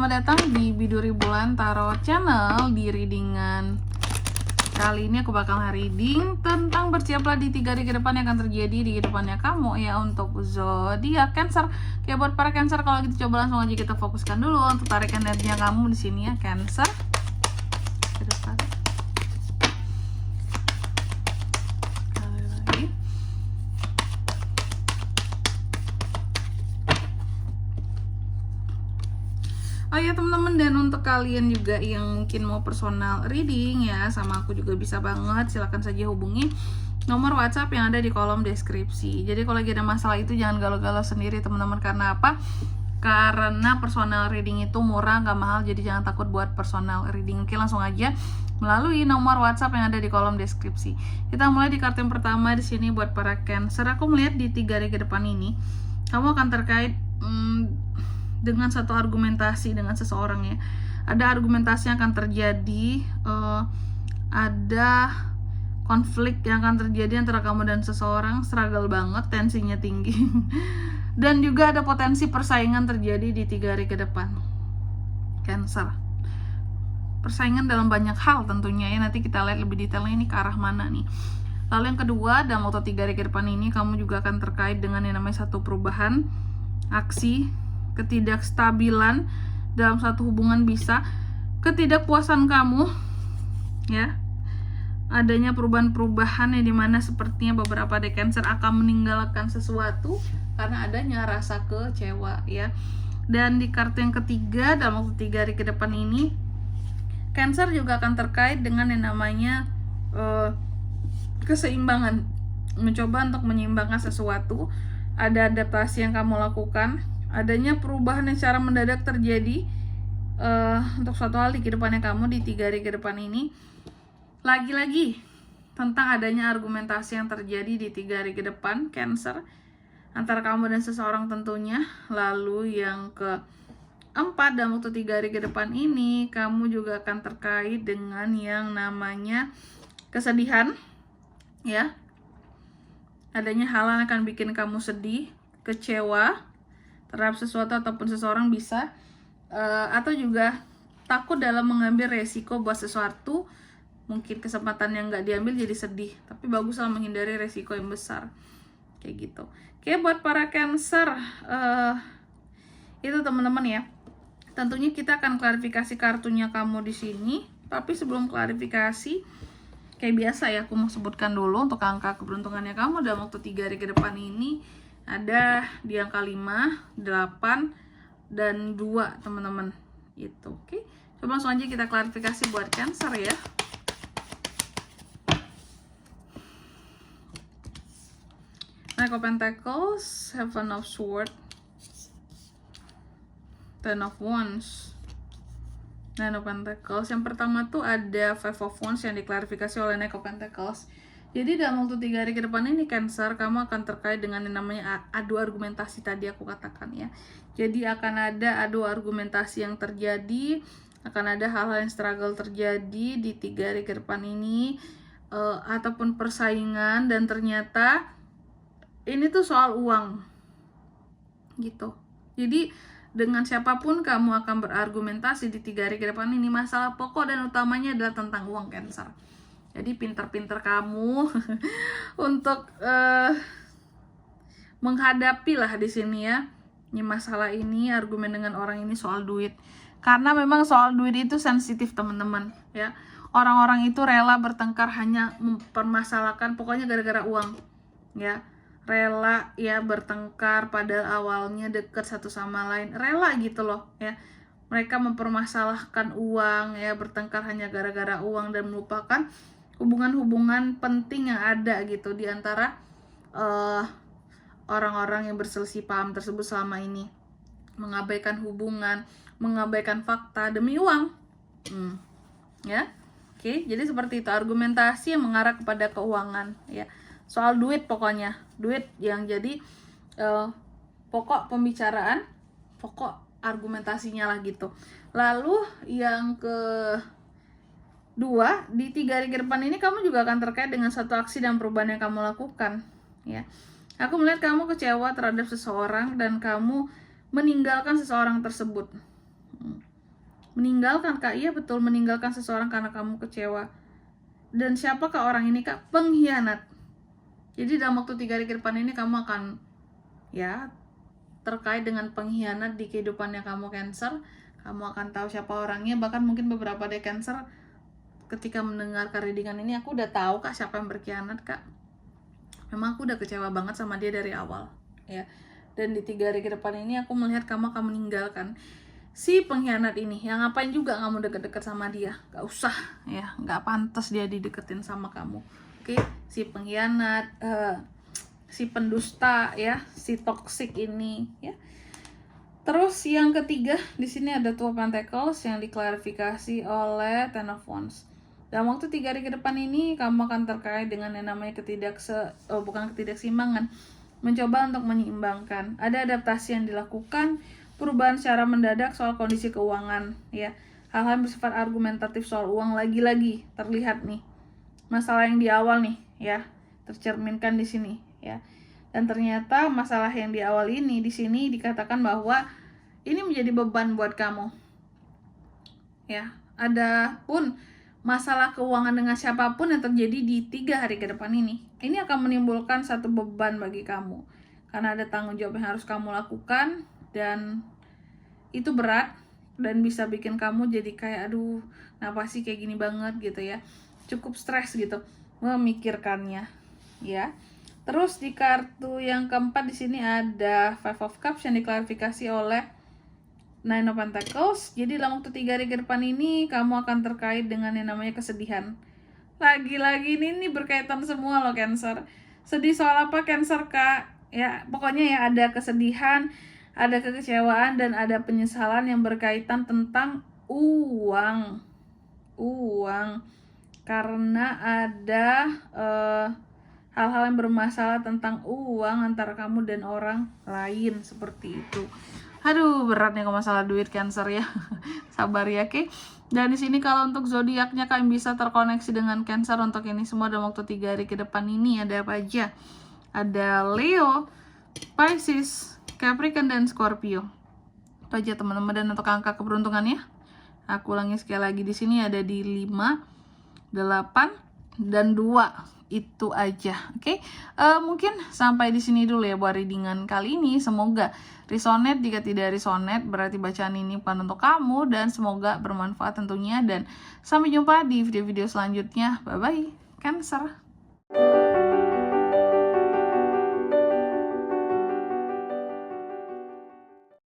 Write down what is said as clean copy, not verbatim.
selamat datang di Biduri Bulan Tarot Channel. Di readingan kali ini aku bakal reading tentang bersiaplah di 3 hari ke depan yang akan terjadi di kehidupannya kamu ya untuk zodiak Cancer. Oke, buat para Cancer, kalau gitu coba langsung aja kita fokuskan dulu untuk tarik energinya kamu di sini ya Cancer. Ke depan. Sekali lagi. Oh ya teman-teman, dan untuk kalian juga yang mungkin mau personal reading ya sama aku juga bisa banget, silahkan saja hubungi nomor WhatsApp yang ada di kolom deskripsi. Jadi kalau lagi ada masalah itu jangan galau-galau sendiri teman-teman. Karena apa? Karena personal reading itu murah, gak mahal, jadi jangan takut buat personal reading. Oke, langsung aja melalui nomor WhatsApp yang ada di kolom deskripsi. Kita mulai di kartu yang pertama di sini buat para Cancer. Aku melihat di 3 hari ke depan ini kamu akan terkait dengan satu argumentasi dengan seseorang ya. Ada argumentasi yang akan terjadi, ada konflik yang akan terjadi antara kamu dan seseorang, struggle banget, tensinya tinggi. Dan juga ada potensi persaingan terjadi di 3 hari ke depan Cancer. Persaingan dalam banyak hal tentunya ya, nanti kita lihat lebih detailnya ini ke arah mana nih. Lalu yang kedua, dalam waktu 3 hari ke depan ini kamu juga akan terkait dengan yang namanya satu perubahan, aksi, ketidakstabilan dalam satu hubungan, bisa ketidakpuasan kamu ya, adanya perubahan-perubahan yang dimana sepertinya beberapa dari Cancer akan meninggalkan sesuatu karena adanya rasa kecewa ya. Dan di kartu yang ketiga, dalam waktu 3 hari ke depan ini Cancer juga akan terkait dengan yang namanya keseimbangan, mencoba untuk menyeimbangkan sesuatu. Ada adaptasi yang kamu lakukan, adanya perubahan yang secara mendadak terjadi untuk suatu hal di kehidupannya kamu di 3 hari ke depan ini. Lagi-lagi tentang adanya argumentasi yang terjadi di 3 hari ke depan Cancer antara kamu dan seseorang tentunya. Lalu yang keempat, dalam waktu 3 hari ke depan ini kamu juga akan terkait dengan yang namanya kesedihan ya. Adanya hal yang akan bikin kamu sedih, kecewa terhadap sesuatu ataupun seseorang bisa, atau juga takut dalam mengambil resiko buat sesuatu. Mungkin kesempatan yang nggak diambil jadi sedih, tapi baguslah menghindari resiko yang besar kayak gitu. Oke, buat para Cancer, itu teman-teman ya. Tentunya kita akan klarifikasi kartunya kamu di sini, tapi sebelum klarifikasi kayak biasa ya, aku mau sebutkan dulu untuk angka keberuntungannya kamu dalam waktu 3 hari ke depan ini. Ada di angka 5, 8, dan 2 teman-teman itu. Oke, coba langsung aja kita klarifikasi buat Cancer ya. Knight of Pentacles, Seven of Swords, Ten of Wands, Nine of Pentacles. Yang pertama tuh ada Five of Wands yang diklarifikasi oleh Knight of Pentacles. Jadi dalam waktu 3 hari ke depan ini Cancer, kamu akan terkait dengan yang namanya adu argumentasi tadi aku katakan ya. Jadi akan ada adu argumentasi yang terjadi, akan ada hal-hal yang struggle terjadi di 3 hari ke depan ini, ataupun persaingan, dan ternyata ini tuh soal uang gitu. Jadi dengan siapapun kamu akan berargumentasi di 3 hari ke depan ini, masalah pokok dan utamanya adalah tentang uang Cancer. Jadi pintar-pintar kamu untuk menghadapi lah di sini ya. Ini masalah ini, argumen dengan orang ini soal duit. Karena memang soal duit itu sensitif teman-teman ya. Orang-orang itu rela bertengkar hanya mempermasalahkan pokoknya gara-gara uang ya. Rela ya bertengkar padahal awalnya deket satu sama lain. Rela gitu loh ya. Mereka mempermasalahkan uang ya, bertengkar hanya gara-gara uang dan melupakan hubungan-hubungan penting yang ada gitu di antara orang-orang yang berselisih paham tersebut selama ini. Mengabaikan hubungan, mengabaikan fakta demi uang. Ya. Oke, jadi seperti itu argumentasi yang mengarah kepada keuangan ya. Soal duit pokoknya. Duit yang jadi pokok pembicaraan, pokok argumentasinya lah gitu. Lalu yang kedua, di 3 hari ke depan ini kamu juga akan terkait dengan satu aksi dan perubahan yang kamu lakukan ya. Aku melihat kamu kecewa terhadap seseorang dan kamu meninggalkan seseorang tersebut. Meninggalkan Kak, iya betul, meninggalkan seseorang karena kamu kecewa. Dan siapakah orang ini Kak? Pengkhianat. Jadi dalam waktu 3 hari ke depan ini kamu akan ya terkait dengan pengkhianat di kehidupannya kamu Cancer. Kamu akan tahu siapa orangnya, bahkan mungkin beberapa dari Cancer ketika mendengarkan readingan ini, aku udah tahu Kak siapa yang berkhianat Kak. Memang aku udah kecewa banget sama dia dari awal ya. Dan di 3 hari ke depan ini aku melihat kamu akan meninggalkan si pengkhianat ini. Yang ngapain juga kamu deket-deket sama dia, gak usah ya, gak pantas dia dideketin sama kamu. Oke, si pengkhianat, si pendusta ya, si toxic ini ya. Terus yang ketiga di sini ada Two of Pentacles yang diklarifikasi oleh Ten of Wands. Dalam waktu 3 hari ke depan ini kamu akan terkait dengan yang namanya ketidakseimbangan, mencoba untuk menyeimbangkan. Ada adaptasi yang dilakukan, perubahan secara mendadak soal kondisi keuangan ya. Hal-hal yang bersifat argumentatif soal uang lagi-lagi terlihat nih. Masalah yang di awal nih ya, tercerminkan di sini ya. Dan ternyata masalah yang di awal ini di sini dikatakan bahwa ini menjadi beban buat kamu. Ya, ada pun masalah keuangan dengan siapapun yang terjadi di 3 hari ke depan ini akan menimbulkan satu beban bagi kamu. Karena ada tanggung jawab yang harus kamu lakukan, dan itu berat dan bisa bikin kamu jadi kayak aduh, kenapa sih kayak gini banget gitu ya. Cukup stres gitu memikirkannya ya. Terus di kartu yang keempat di sini ada Five of Cups yang diklarifikasi oleh Nine of Pentacles. Jadi dalam waktu 3 hari ke depan ini kamu akan terkait dengan yang namanya kesedihan. Lagi-lagi ini berkaitan semua loh Cancer. Sedih soal apa Cancer Kak? Ya pokoknya ya ada kesedihan, ada kekecewaan, dan ada penyesalan yang berkaitan tentang uang. Karena ada hal-hal yang bermasalah tentang uang antara kamu dan orang lain seperti itu. Aduh, berat nih kalau masalah duit Cancer ya. Sabar ya, oke. Dan di sini kalau untuk zodiaknya kalian bisa terkoneksi dengan Cancer untuk ini semua dalam waktu 3 hari ke depan ini ada apa aja? Ada Leo, Pisces, Capricorn, dan Scorpio. Itu aja teman-teman. Dan untuk angka keberuntungannya, aku ulangi sekali lagi, di sini ada di 5, 8, dan 2. Itu aja, oke. Mungkin sampai di sini dulu ya buat readingan kali ini. Semoga resonate. Jika tidak resonate berarti bacaan ini bukan untuk kamu, dan semoga bermanfaat tentunya. Dan sampai jumpa di video-video selanjutnya. Bye bye Cancer.